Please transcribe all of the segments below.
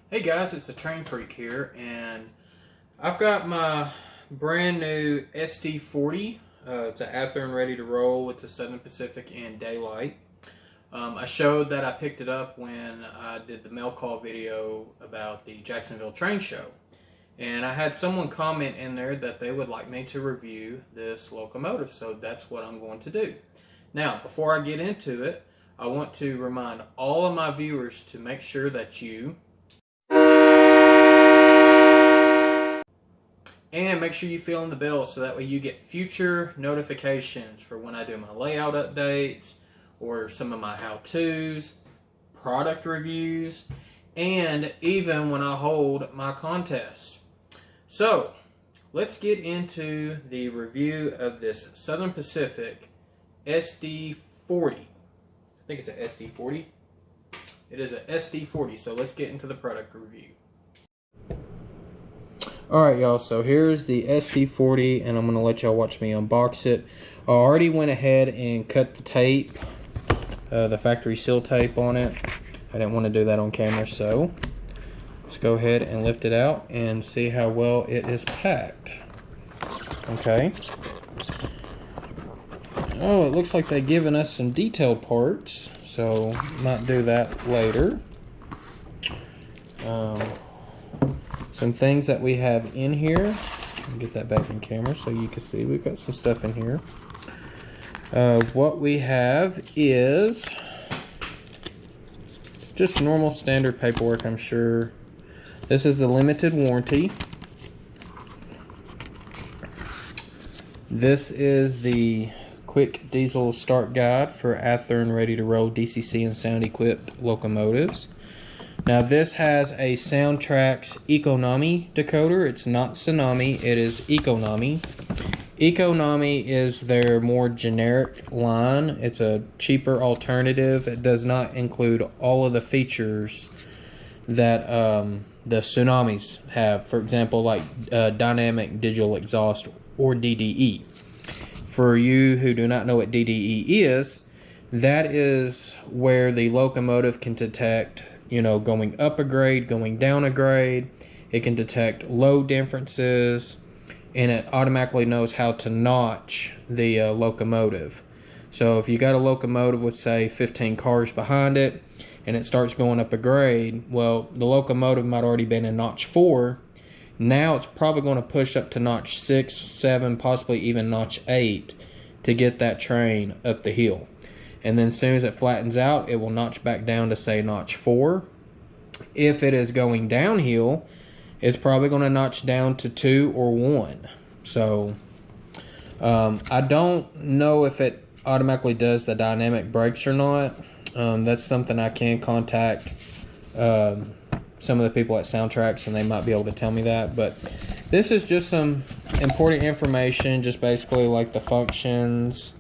Hey guys, it's the Train Freak here, and I've got my brand new SD40. It's an Athearn ready to roll. It's a Southern Pacific and daylight. I showed that I picked it up when I did the mail call video about the Jacksonville train show. And I had someone comment in there that they would like me to review this locomotive, so that's what I'm going to do. Now, before I get into it, I want to remind all of my viewers to make sure that you and make sure you fill in the bell so that way you get future notifications for when I do my layout updates or some of my how-tos, product reviews, and even when I hold my contests. So, let's get into the review of this Southern Pacific SD40. I think it's an SD40. It is an SD40, so let's get into the product review. Alright y'all, so here's the SD40 and I'm going to let y'all watch me unbox it. I already went ahead and cut the tape, the factory seal tape on it. I didn't want to do that on camera, so let's go ahead and lift it out and see how well it is packed. Okay. Oh, it looks like they've given us some detailed parts, so might do that later. Some things that we have in here. Get that back in camera so you can see we've got some stuff in here. What we have is just normal standard paperwork, I'm sure. This is the limited warranty. This is the quick diesel start guide for Athearn ready to roll DCC and sound equipped locomotives. Now this has a Soundtraxx Econami decoder. It's not Tsunami, it is Econami. Econami is their more generic line. It's a cheaper alternative. It does not include all of the features that the Tsunamis have. For example, like dynamic digital exhaust, or DDE. For you who do not know what DDE is, that is where the locomotive can detect, you know, going up a grade, going down a grade. It can detect load differences, and it automatically knows how to notch the locomotive. So if you got a locomotive with, say, 15 cars behind it, and it starts going up a grade, well, the locomotive might already been in notch 4. Now it's probably going to push up to notch 6, 7, possibly even notch 8 to get that train up the hill. And then as soon as it flattens out, it will notch back down to, say, notch 4. If it is going downhill, it's probably going to notch down to 2 or 1. So I don't know if it automatically does the dynamic brakes or not. That's something I can contact some of the people at Soundtraxx, and they might be able to tell me that. But this is just some important information, just basically like the functions.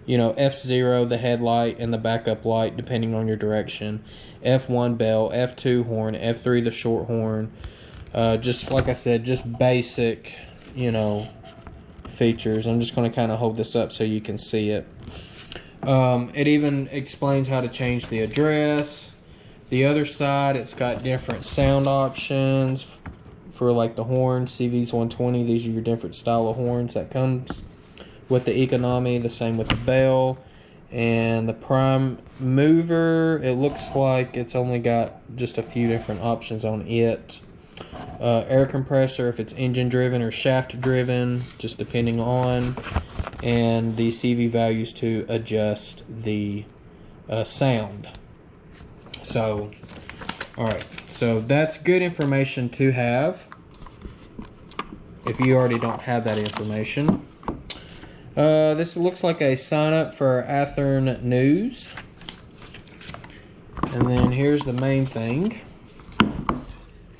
You know, F0, the headlight, and the backup light, depending on your direction. F1 bell, F2 horn, F3 the short horn. Just like I said, just basic, you know, features. I'm just going to kind of hold this up so you can see it. It even explains how to change the address. The other side, it's got different sound options for like the horns, CVs 120. These are your different style of horns that comes with the Econami. The same with the bell. And the prime mover, it looks like it's only got just a few different options on it. Air compressor, if it's engine driven or shaft driven, just depending on. And the CV values to adjust the sound. So, alright, so that's good information to have if you already don't have that information. This looks like a sign up for Athearn News. And then here's the main thing.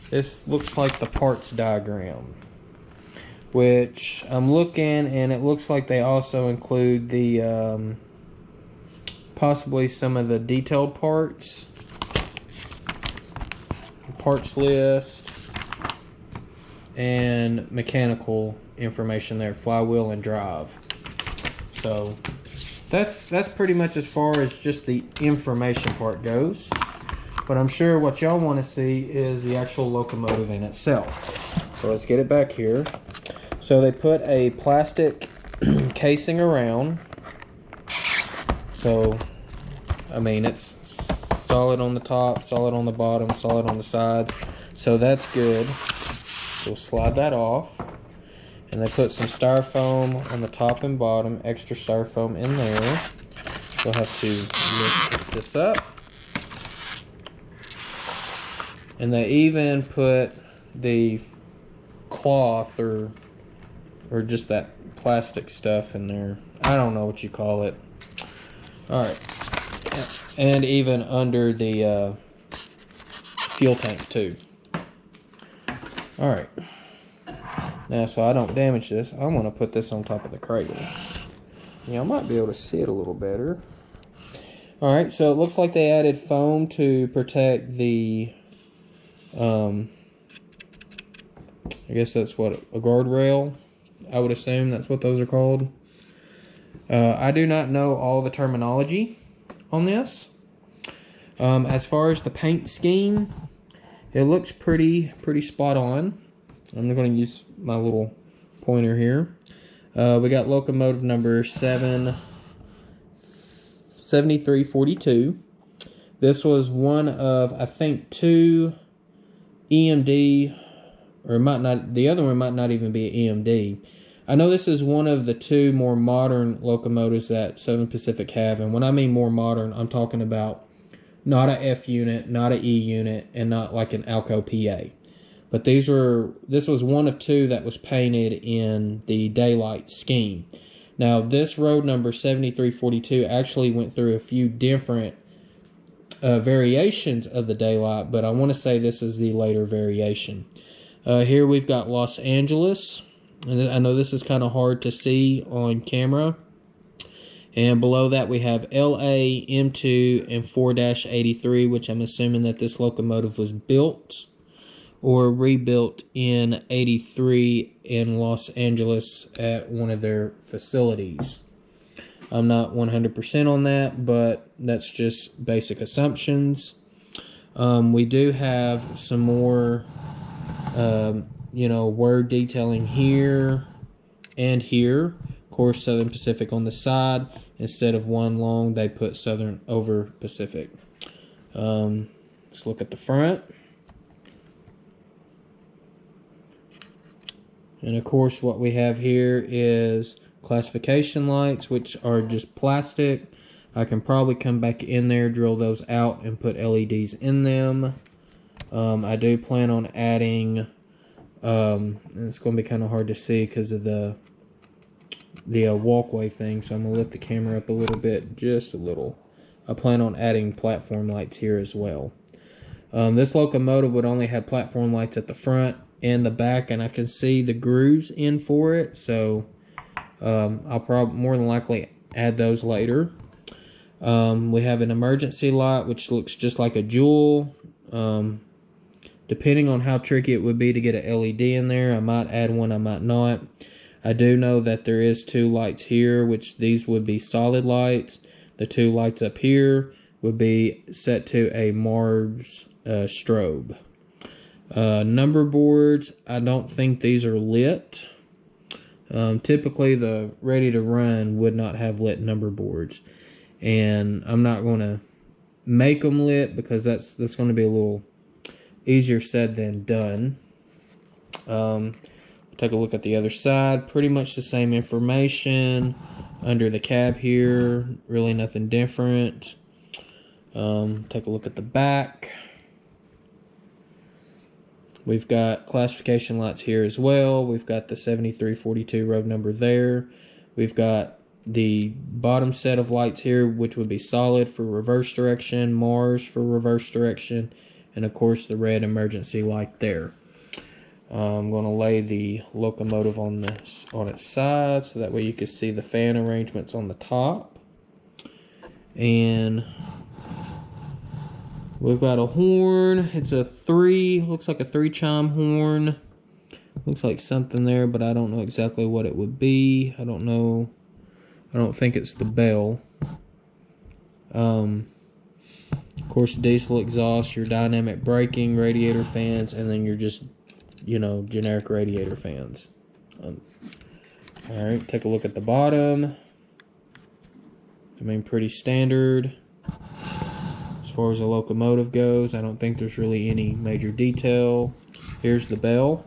This looks like the parts diagram, which I'm looking, and it looks like they also include the possibly some of the detailed parts list, and mechanical information there, flywheel and drive. So that's pretty much as far as just the information part goes. But I'm sure what y'all want to see is the actual locomotive in itself. So let's get it back here. So they put a plastic casing around. So, I mean, it's solid on the top, solid on the bottom, solid on the sides. So that's good. We'll slide that off. And they put some styrofoam on the top and bottom, extra styrofoam in there. We'll have to lift this up. And they even put the cloth or just that plastic stuff in there. I don't know what you call it. Alright. And even under the fuel tank too. Alright. Now, so I don't damage this, I'm going to put this on top of the cradle. Yeah, I might be able to see it a little better. Alright, so it looks like they added foam to protect the, I guess that's what, a guardrail? I would assume that's what those are called. I do not know all the terminology on this. As far as the paint scheme, it looks pretty spot on. I'm going to use my little pointer here. We got locomotive number 7342. This was one of, I think, 2 EMD, or it might not, the other one might not even be an EMD. I know this is one of the 2 more modern locomotives that Southern Pacific have, and when I mean more modern, I'm talking about not a F unit, not a E unit, and not like an Alco PA. But this was one of 2 that was painted in the daylight scheme. Now, this road number 7342 actually went through a few different variations of the daylight, but I want to say this is the later variation. Here we've got Los Angeles. And I know this is kind of hard to see on camera. And below that we have LA, M2, and 4-83, which I'm assuming that this locomotive was built or rebuilt in 83 in Los Angeles at one of their facilities. I'm not 100% on that, but that's just basic assumptions. We do have some more word detailing here and here. Of course, Southern Pacific on the side. Instead of one long, they put Southern over Pacific. Let's look at the front. And of course, what we have here is classification lights, which are just plastic. I can probably come back in there, drill those out, and put LEDs in them. I do plan on adding, and it's going to be kind of hard to see because of the walkway thing, so I'm going to lift the camera up a little bit, just a little. I plan on adding platform lights here as well. This locomotive would only have platform lights at the front and the back, and I can see the grooves in for it, so I'll probably more than likely add those later. We have an emergency light, which looks just like a jewel. Depending on how tricky it would be to get an LED in there, I might add one, I might not. I do know that there is 2 lights here, which these would be solid lights. The 2 lights up here would be set to a Mars strobe. Number boards, I don't think these are lit. Typically, the ready to run would not have lit number boards. And I'm not going to make them lit because that's going to be a little easier said than done. Take a look at the other side. Pretty much the same information under the cab here. Really nothing different. Take a look at the back. We've got classification lights here as well. We've got the 7342 road number there. We've got the bottom set of lights here, which would be solid for reverse direction, Mars for reverse direction, and of course the red emergency light there. I'm going to lay the locomotive on its side so that way you can see the fan arrangements on the top. And we've got a horn. It's a 3, looks like a 3 chime horn. Looks like something there, but I don't know exactly what it would be. I don't know. I don't think it's the bell. Of course, diesel exhaust, your dynamic braking, radiator fans, and then your just, you know, generic radiator fans. Alright, take a look at the bottom. I mean, pretty standard. As far as the locomotive goes, I don't think there's really any major detail. Here's the bell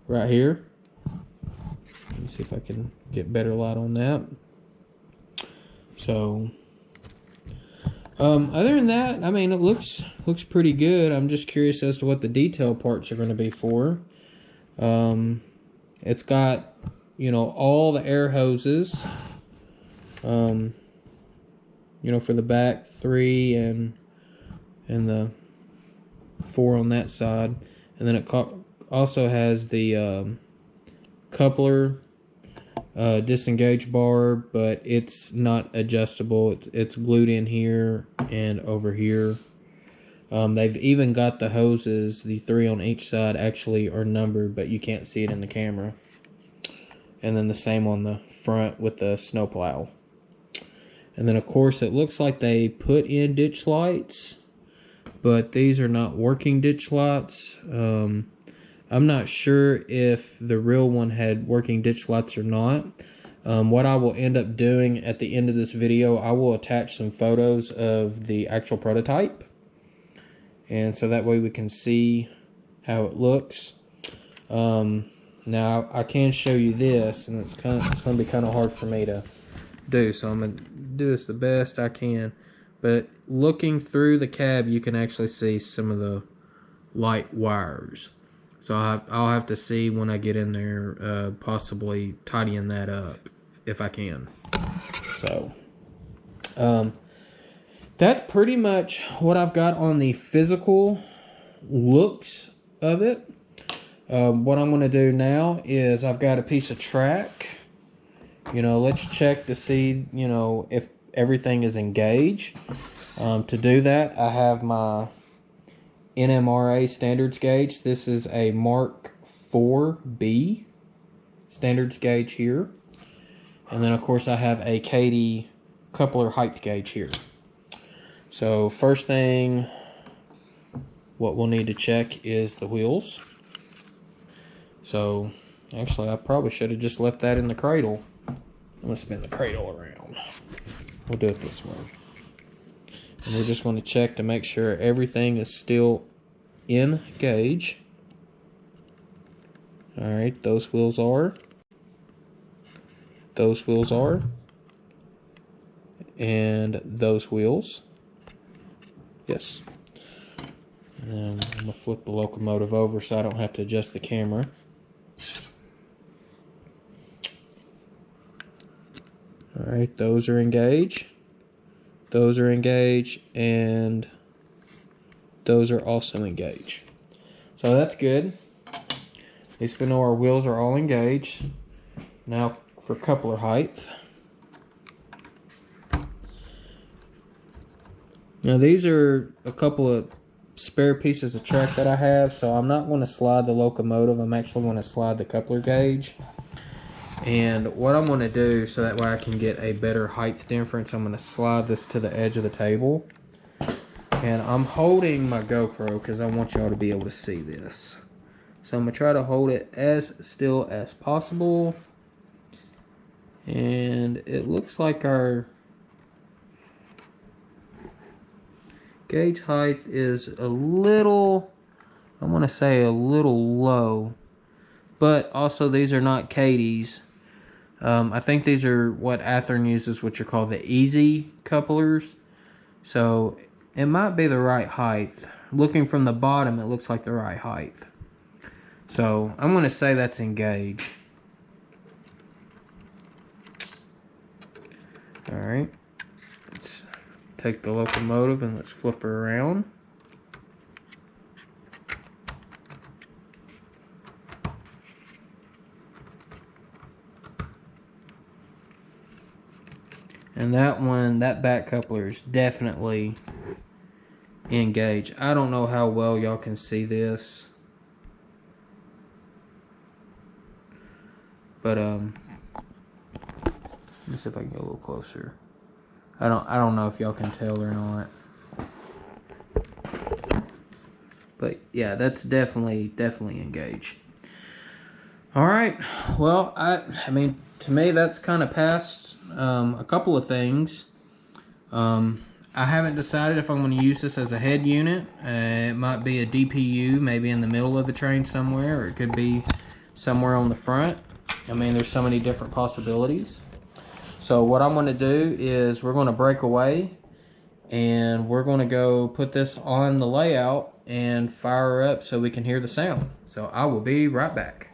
right here. Let me see if I can get better light on that. So, other than that, I mean, it looks pretty good. I'm just curious as to what the detail parts are going to be for. It's got, you know, all the air hoses. You know, for the back 3 and the 4 on that side, and then it also has the coupler disengage bar, but it's not adjustable. It's glued in here and over here. They've even got the hoses, the 3 on each side actually are numbered, but you can't see it in the camera. And then the same on the front with the snowplow. And then of course it looks like they put in ditch lights, but these are not working ditch lights. I'm not sure if the real one had working ditch lights or not. What I will end up doing at the end of this video, I will attach some photos of the actual prototype, and so that way we can see how it looks. Now I can show you this, and it's going to be kind of hard for me to do, so I'm going to do this the best I can. But looking through the cab, you can actually see some of the light wires. So I'll have to see when I get in there, possibly tidying that up if I can. So that's pretty much what I've got on the physical looks of it. What I'm going to do now is I've got a piece of track. You know, let's check to see, you know, if everything is engaged. To do that, I have my NMRA standards gauge. This is a Mark 4B standards gauge here. And then, of course, I have a Katie coupler height gauge here. So, first thing, what we'll need to check is the wheels. So, actually, I probably should have just left that in the cradle. I'm going to spin the cradle around. We'll do it this way. And we're just going to check to make sure everything is still in gauge. Alright, those wheels are. Those wheels are. And those wheels. Yes. And I'm going to flip the locomotive over so I don't have to adjust the camera. Alright, those are engaged. Those are engaged, and those are also engaged. So that's good. At least we know our wheels are all engaged. Now for coupler height. Now these are a couple of spare pieces of track that I have, so I'm not going to slide the locomotive. I'm actually going to slide the coupler gauge. And what I'm going to do, so that way I can get a better height difference, I'm going to slide this to the edge of the table. And I'm holding my GoPro because I want y'all to be able to see this. So I'm going to try to hold it as still as possible. And it looks like our gauge height is a little, I want to say a little low. But also these are not Katie's. I think these are what Athearn uses, which are called the easy couplers. So it might be the right height. Looking from the bottom, it looks like the right height. So I'm going to say that's engaged. Alright. Let's take the locomotive and let's flip her around. And that one, that back coupler is definitely engaged. I don't know how well y'all can see this. But let me see if I can get a little closer. I don't know if y'all can tell or not. But yeah, that's definitely engaged. All right, well, I mean, to me, that's kind of past a couple of things. I haven't decided if I'm going to use this as a head unit. It might be a DPU, maybe in the middle of the train somewhere, or it could be somewhere on the front. I mean, there's so many different possibilities. So what I'm going to do is we're going to break away, and we're going to go put this on the layout and fire up so we can hear the sound. So I will be right back.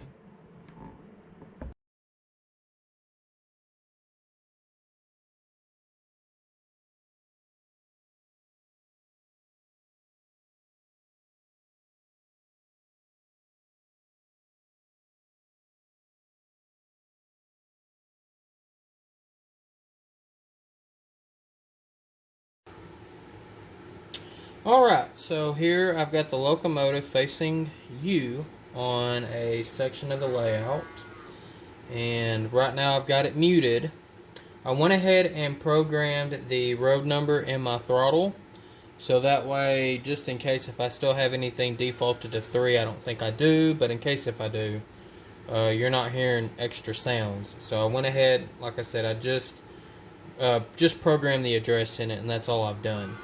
Alright, so here I've got the locomotive facing you on a section of the layout, and right now I've got it muted. I went ahead and programmed the road number in my throttle, so that way, just in case if I still have anything defaulted to 3, I don't think I do, but in case if I do, you're not hearing extra sounds. So I went ahead, like I said, I just programmed the address in it, and that's all I've done.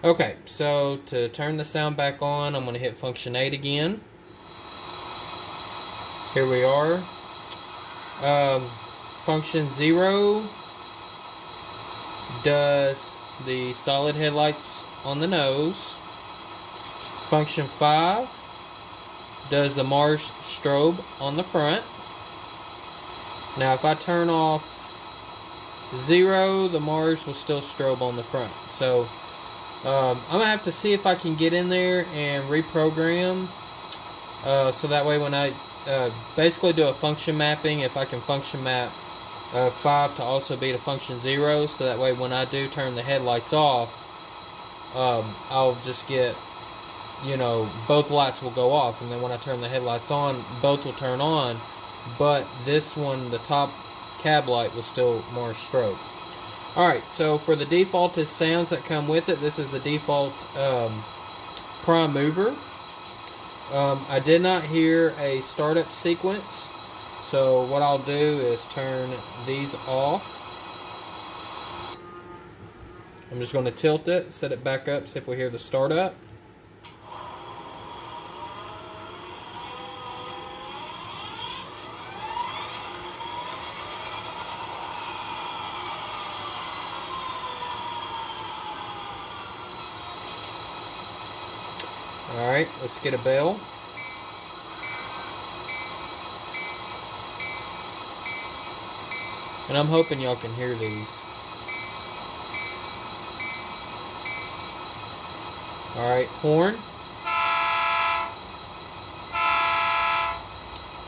Okay, so to turn the sound back on, I'm going to hit function 8 again. Here we are. Function 0 does the solid headlights on the nose. Function 5 does the Mars strobe on the front. Now if I turn off 0, the Mars will still strobe on the front. So I'm going to have to see if I can get in there and reprogram, so that way when I basically do a function mapping, if I can function map 5 to also be to function 0, so that way when I do turn the headlights off, I'll just get, you know, both lights will go off, and then when I turn the headlights on, both will turn on, but this one, the top cab light, will still Mars strobe. Alright, so for the defaulted sounds that come with it, this is the default prime mover. I did not hear a startup sequence, so what I'll do is turn these off. I'm just going to tilt it, set it back up, see if we hear the startup. Alright, let's get a bell. And I'm hoping y'all can hear these. Alright, horn.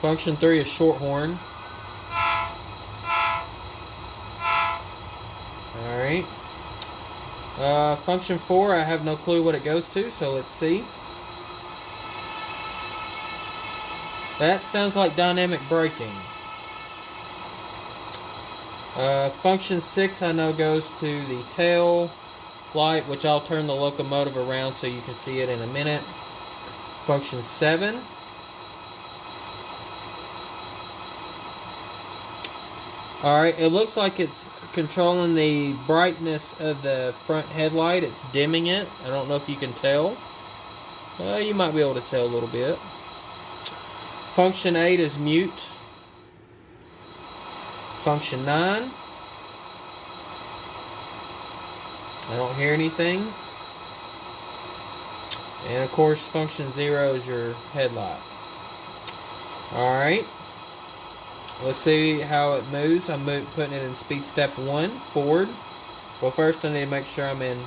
Function 3 is short horn. Alright. Function 4, I have no clue what it goes to, so let's see. That sounds like dynamic braking. Function 6 I know goes to the tail light, which I'll turn the locomotive around so you can see it in a minute. Function 7. Alright, it looks like it's controlling the brightness of the front headlight. It's dimming it. I don't know if you can tell. You might be able to tell a little bit. Function 8 is mute. Function 9. I don't hear anything. And of course, function 0 is your headlight. Alright. Let's see how it moves. I'm putting it in speed step 1, forward. Well, first I need to make sure I'm in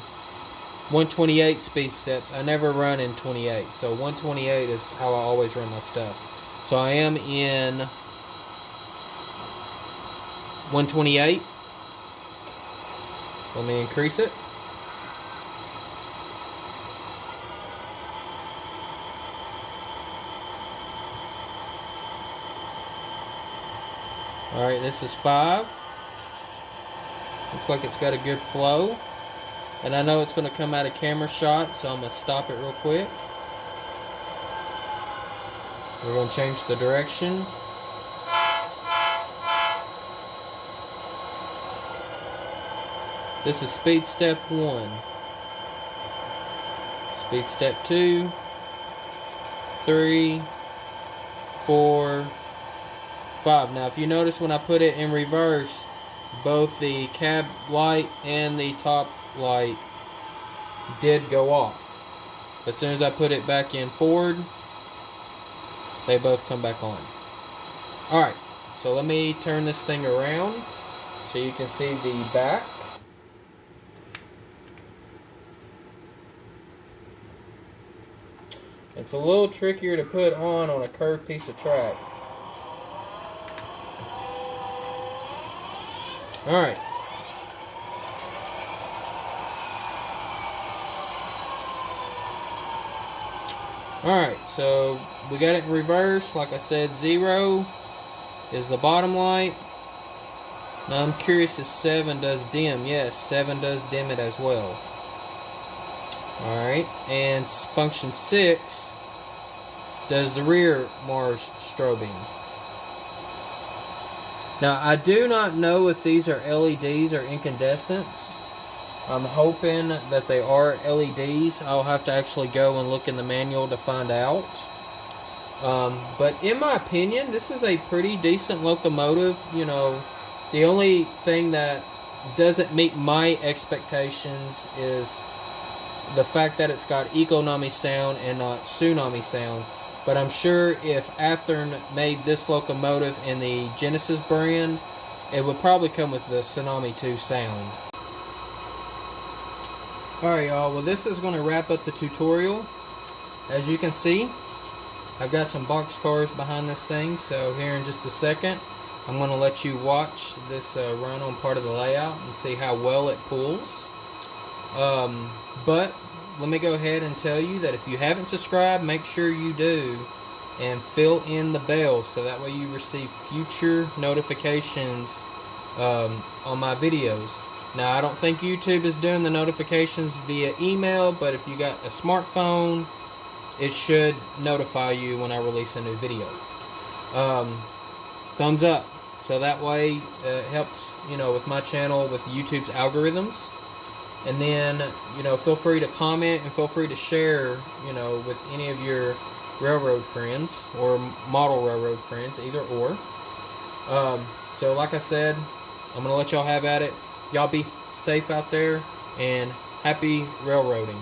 128 speed steps. I never run in 28. So 128 is how I always run my stuff. So I am in 128. So let me increase it. Alright, this is 5. Looks like it's got a good flow. And I know it's going to come out of camera shot, so I'm going to stop it real quick. We're going to change the direction. This is speed step 1. Speed step 2, 3, 4, 5. Now if you notice when I put it in reverse, both the cab light and the top light did go off. As soon as I put it back in forward, they both come back on. Alright, so let me turn this thing around so you can see the back. It's a little trickier to put on a curved piece of track. Alright. Alright, so we got it in reverse. Like I said, 0 is the bottom light. Now I'm curious if 7 does dim. Yes, 7 does dim it as well. Alright, and function 6 does the rear Mars strobing. Now I do not know if these are LEDs or incandescents. I'm hoping that they are LEDs. I'll have to actually go and look in the manual to find out. But in my opinion, this is a pretty decent locomotive. You know, the only thing that doesn't meet my expectations is the fact that it's got Econami Sound and not Tsunami Sound. But I'm sure if Athearn made this locomotive in the Genesis brand, it would probably come with the Tsunami 2 sound. Alright y'all, well this is going to wrap up the tutorial. As you can see, I've got some box cars behind this thing, so here in just a second, I'm going to let you watch this run on part of the layout and see how well it pulls. But let me go ahead and tell you that if you haven't subscribed, make sure you do, and fill in the bell so that way you receive future notifications on my videos. Now I don't think YouTube is doing the notifications via email, but if you got a smartphone, it should notify you when I release a new video. Thumbs up, so that way it helps, you know, with my channel, with YouTube's algorithms. And then, you know, feel free to comment and feel free to share, you know, with any of your railroad friends or model railroad friends, either or. So like I said, I'm going to let y'all have at it. Y'all be safe out there and happy railroading.